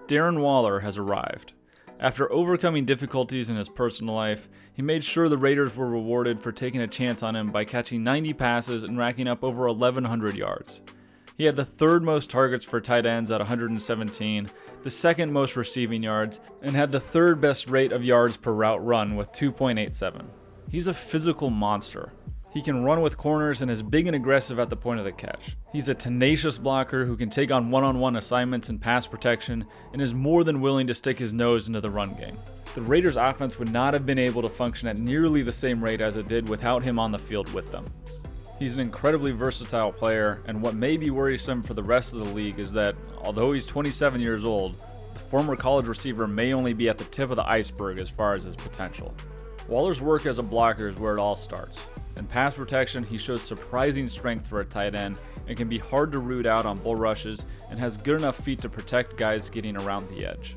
Darren Waller has arrived. After overcoming difficulties in his personal life, he made sure the Raiders were rewarded for taking a chance on him by catching 90 passes and racking up over 1,100 yards. He had the third most targets for tight ends at 117, the second most receiving yards, and had the third best rate of yards per route run with 2.87. He's a physical monster. He can run with corners and is big and aggressive at the point of the catch. He's a tenacious blocker who can take on one-on-one assignments and pass protection and is more than willing to stick his nose into the run game. The Raiders' offense would not have been able to function at nearly the same rate as it did without him on the field with them. He's an incredibly versatile player, and what may be worrisome for the rest of the league is that, although he's 27 years old, the former college receiver may only be at the tip of the iceberg as far as his potential. Waller's work as a blocker is where it all starts. In pass protection, he shows surprising strength for a tight end and can be hard to root out on bull rushes and has good enough feet to protect guys getting around the edge.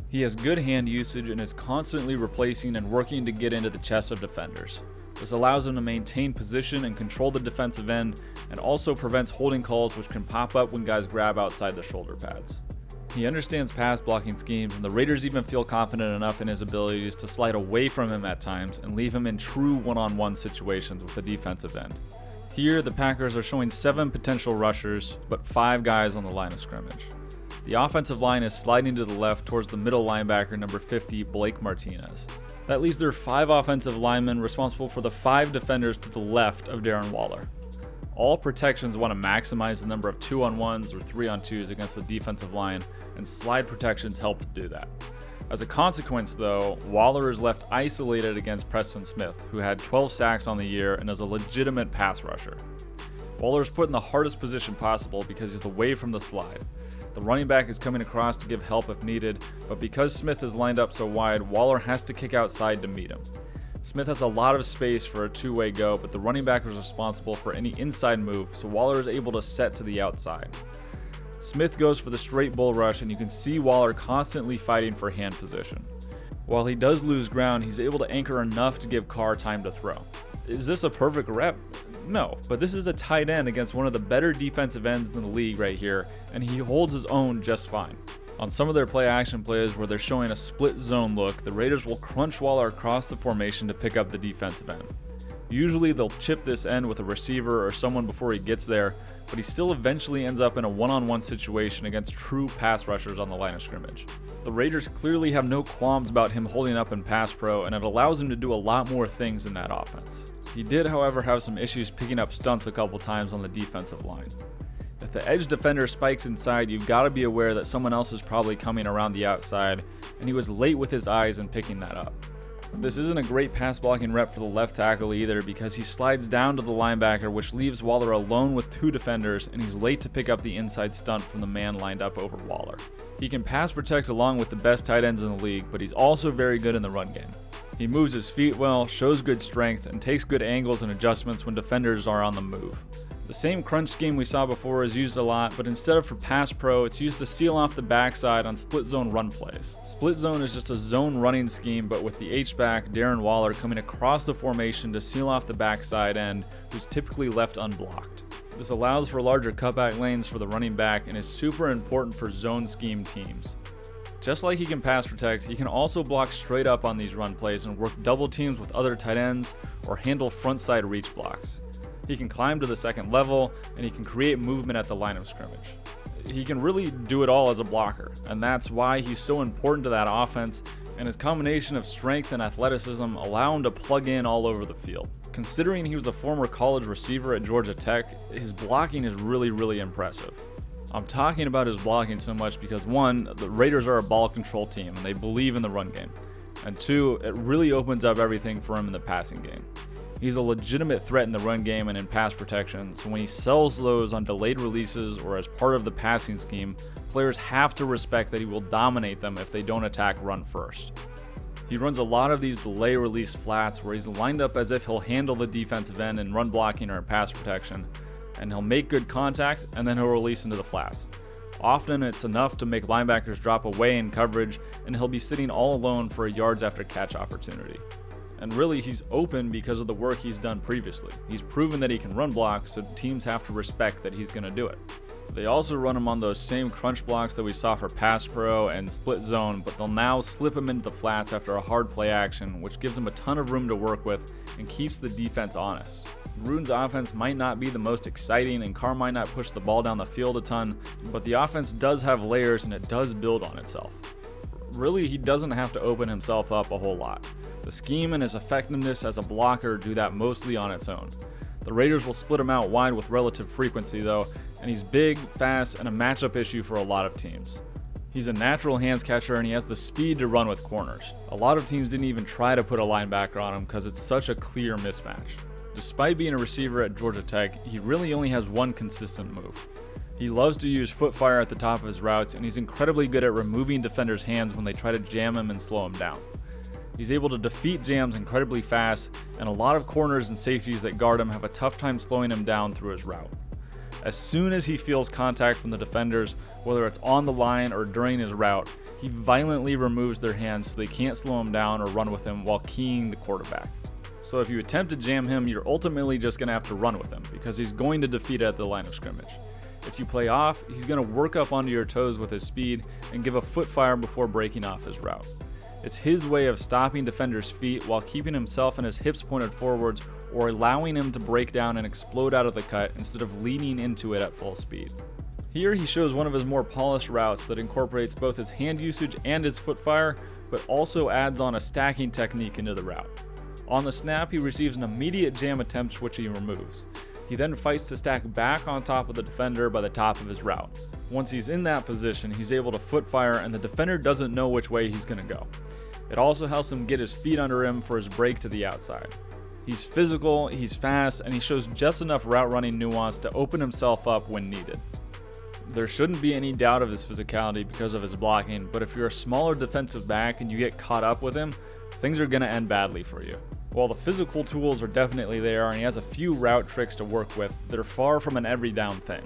He has good hand usage and is constantly replacing and working to get into the chest of defenders. This allows him to maintain position and control the defensive end, and also prevents holding calls which can pop up when guys grab outside the shoulder pads. He understands pass blocking schemes, and the Raiders even feel confident enough in his abilities to slide away from him at times and leave him in true one-on-one situations with the defensive end. Here, the Packers are showing 7 potential rushers, but 5 guys on the line of scrimmage. The offensive line is sliding to the left towards the middle linebacker number 50, Blake Martinez. That leaves their 5 offensive linemen responsible for the 5 defenders to the left of Darren Waller. All protections want to maximize the number of 2-on-1s or 3-on-2s against the defensive line, and slide protections help to do that. As a consequence, though, Waller is left isolated against Preston Smith, who had 12 sacks on the year and is a legitimate pass rusher. Waller is put in the hardest position possible because he's away from the slide. The running back is coming across to give help if needed, but because Smith is lined up so wide, Waller has to kick outside to meet him. Smith has a lot of space for a two-way go, but the running back is responsible for any inside move, so Waller is able to set to the outside. Smith goes for the straight bull rush, and you can see Waller constantly fighting for hand position. While he does lose ground, he's able to anchor enough to give Carr time to throw. Is this a perfect rep? No, but this is a tight end against one of the better defensive ends in the league right here, and he holds his own just fine. On some of their play action plays where they're showing a split zone look, the Raiders will crunch Waller across the formation to pick up the defensive end. Usually they'll chip this end with a receiver or someone before he gets there, but he still eventually ends up in a one-on-one situation against true pass rushers on the line of scrimmage. The Raiders clearly have no qualms about him holding up in pass pro, and it allows him to do a lot more things in that offense. He did, however, have some issues picking up stunts a couple times on the defensive line. If the edge defender spikes inside, you've got to be aware that someone else is probably coming around the outside, and he was late with his eyes in picking that up. This isn't a great pass blocking rep for the left tackle either, because he slides down to the linebacker, which leaves Waller alone with 2 defenders, and he's late to pick up the inside stunt from the man lined up over Waller. He can pass protect along with the best tight ends in the league, but he's also very good in the run game. He moves his feet well, shows good strength, and takes good angles and adjustments when defenders are on the move. The same crunch scheme we saw before is used a lot, but instead of for pass pro, it's used to seal off the backside on split zone run plays. Split zone is just a zone running scheme, but with the H-back, Darren Waller, coming across the formation to seal off the backside end, who's typically left unblocked. This allows for larger cutback lanes for the running back and is super important for zone scheme teams. Just like he can pass protect, he can also block straight up on these run plays and work double teams with other tight ends or handle front side reach blocks. He can climb to the second level, and he can create movement at the line of scrimmage. He can really do it all as a blocker, and that's why he's so important to that offense, and his combination of strength and athleticism allow him to plug in all over the field. Considering he was a former college receiver at Georgia Tech, his blocking is really impressive. I'm talking about his blocking so much because 1, the Raiders are a ball control team, and they believe in the run game, and 2, it really opens up everything for him in the passing game. He's a legitimate threat in the run game and in pass protection, so when he sells those on delayed releases or as part of the passing scheme, players have to respect that he will dominate them if they don't attack run first. He runs a lot of these delay release flats where he's lined up as if he'll handle the defensive end in run blocking or pass protection, and he'll make good contact and then he'll release into the flats. Often it's enough to make linebackers drop away in coverage, and he'll be sitting all alone for a yards after catch opportunity. And really, he's open because of the work he's done previously. He's proven that he can run block, so teams have to respect that he's going to do it. They also run him on those same crunch blocks that we saw for pass pro and split zone, but they'll now slip him into the flats after a hard play action, which gives him a ton of room to work with and keeps the defense honest. Gruden's offense might not be the most exciting and Carr might not push the ball down the field a ton, but the offense does have layers and it does build on itself. Really, he doesn't have to open himself up a whole lot. The scheme and his effectiveness as a blocker do that mostly on its own. The Raiders will split him out wide with relative frequency though, and he's big, fast, and a matchup issue for a lot of teams. He's a natural hands catcher and he has the speed to run with corners. A lot of teams didn't even try to put a linebacker on him because it's such a clear mismatch. Despite being a receiver at Georgia Tech, he really only has one consistent move. He loves to use foot fire at the top of his routes, and he's incredibly good at removing defenders' hands when they try to jam him and slow him down. He's able to defeat jams incredibly fast, and a lot of corners and safeties that guard him have a tough time slowing him down through his route. As soon as he feels contact from the defenders, whether it's on the line or during his route, he violently removes their hands so they can't slow him down or run with him while keying the quarterback. So if you attempt to jam him, you're ultimately just going to have to run with him because he's going to defeat it at the line of scrimmage. If you play off, he's going to work up onto your toes with his speed and give a foot fire before breaking off his route. It's his way of stopping defenders' feet while keeping himself and his hips pointed forwards or allowing him to break down and explode out of the cut instead of leaning into it at full speed. Here he shows one of his more polished routes that incorporates both his hand usage and his foot fire, but also adds on a stacking technique into the route. On the snap, he receives an immediate jam attempt which he removes. He then fights to stack back on top of the defender by the top of his route. Once he's in that position, he's able to foot fire and the defender doesn't know which way he's going to go. It also helps him get his feet under him for his break to the outside. He's physical, he's fast, and he shows just enough route running nuance to open himself up when needed. There shouldn't be any doubt of his physicality because of his blocking, but if you're a smaller defensive back and you get caught up with him, things are going to end badly for you. While the physical tools are definitely there and he has a few route tricks to work with, they're far from an every down thing.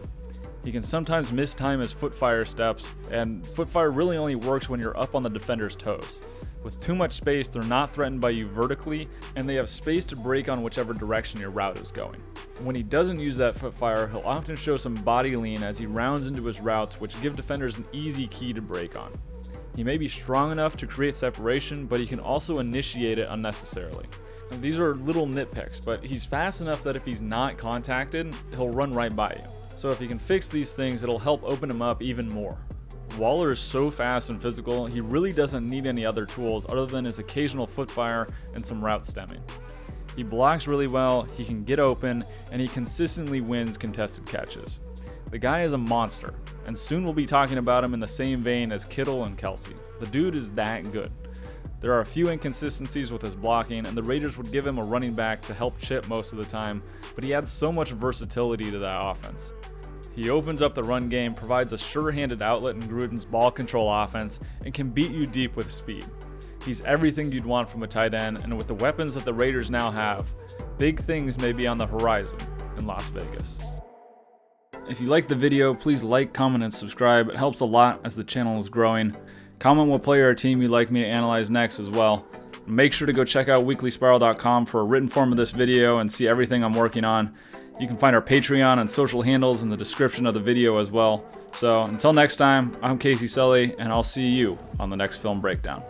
He can sometimes mistime his foot fire steps, and foot fire really only works when you're up on the defender's toes. With too much space, they're not threatened by you vertically, and they have space to break on whichever direction your route is going. When he doesn't use that foot fire, he'll often show some body lean as he rounds into his routes, which give defenders an easy key to break on. He may be strong enough to create separation, but he can also initiate it unnecessarily. And these are little nitpicks, but he's fast enough that if he's not contacted, he'll run right by you. So if he can fix these things, it'll help open him up even more. Waller is so fast and physical, he really doesn't need any other tools other than his occasional foot fire and some route stemming. He blocks really well, he can get open, and he consistently wins contested catches. The guy is a monster, and soon we'll be talking about him in the same vein as Kittle and Kelce. The dude is that good. There are a few inconsistencies with his blocking, and the Raiders would give him a running back to help chip most of the time, but he adds so much versatility to that offense. He opens up the run game, provides a sure-handed outlet in Gruden's ball control offense, and can beat you deep with speed. He's everything you'd want from a tight end, and with the weapons that the Raiders now have, big things may be on the horizon in Las Vegas. If you liked the video, please like, comment, and subscribe. It helps a lot as the channel is growing. Comment what player or team you'd like me to analyze next as well. Make sure to go check out weeklyspiral.com for a written form of this video and see everything I'm working on. You can find our Patreon and social handles in the description of the video as well. So until next time, I'm Casey Sully, and I'll see you on the next film breakdown.